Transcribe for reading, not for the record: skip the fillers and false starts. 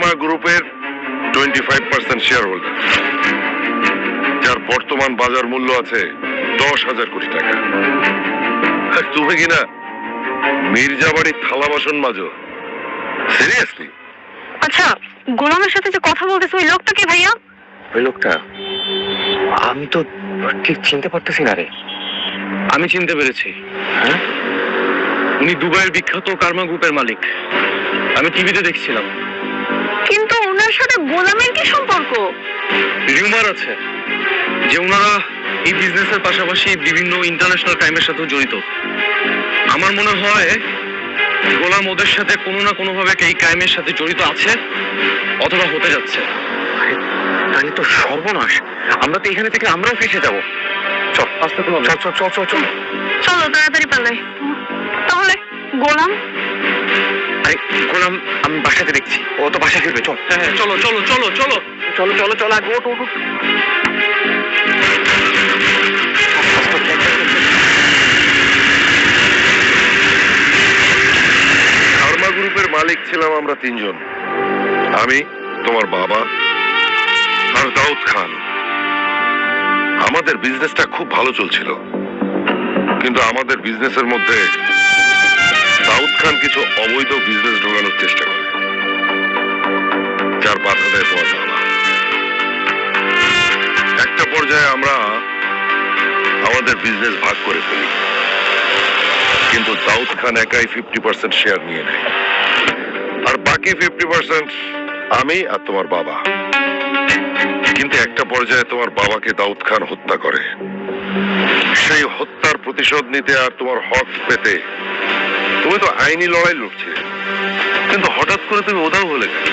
কার্মা গ্রুপের 25% share holder, যার বর্তমান বাজার মূল্য আছে 10,000 কোটি টাকা। আর তুমি কিনা মির্জাবাড়ির থালা বাসন মাজো? সিরিয়াসলি? আচ্ছা, গোলামের সাথে যে কথা বলতেছে ওই লোকটা কে ভাইয়া? ওই লোকটা আমি তো ঠিক চিনতে পারতেছি না রে। আমি চিনতে পেরেছি। হ্যাঁ, উনি দুবাইয়ের বিখ্যাত কার্মা গ্রুপের মালিক। আমি টিভিতে দেখছিলাম। কিন্তু ওনার সাথে গোলামের কি সম্পর্ক? রিউমার আছে যে ওনারা এই বিজনেসের পাশাপাশি বিভিন্ন ইন্টারন্যাশনাল ক্রাইমের সাথেও জড়িত। আমার মনে হয় গোলাম ওদের সাথে কোনো না কোনো ভাবে এই ক্রাইমের সাথে জড়িত আছে অথবা হতে যাচ্ছে। তাহলে তো সর্বনাশ। আমরা তো এখানে থেকে আমরাও ফেসে যাবো। চল আস্তে চল চল চল চল চল চলো তাড়াতাড়ি পালাই। তাহলে গোলাম? আরে গোলাম আমি বাসাতে দেখছি, ও তো বাসা ফিরবে। চল হ্যাঁ চলো চলো চলো চলো চলো চলো চলো আগে ওঠ ওঠ ওঠ। কার্মা গ্রুপের মালিক ছিলাম আমরা তিনজন, আমি, তোমার বাবা আর দাউদ খান। আমাদের বিজনেসটা খুব ভালো চলছিল, কিন্তু আমাদের বিজনেসের মধ্যে দাউদ খান কিছু অবৈধ বিজনেস ঢোকানোর চেষ্টা করে, যার বাধা দেয় তোমার বাবা। একটা পর্যায়ে আমরা আমাদের বিজনেস ভাগ করে ফেলি, কিন্তু দাউদ খান একাই 50% শেয়ার নিয়ে নেয়, আর বাকি 50% আমি আর তোমার বাবা। কিন্তু একটা পর্যায়ে তোমার বাবাকে দাউদ খান হত্যা করে। সেই হত্যার প্রতিশোধ নিতে আর তোমার হক পেতে তুমি তো আইনি লড়াই লড়ছিলে, কিন্তু হঠাৎ করে তুমি উধাও হলে কেন?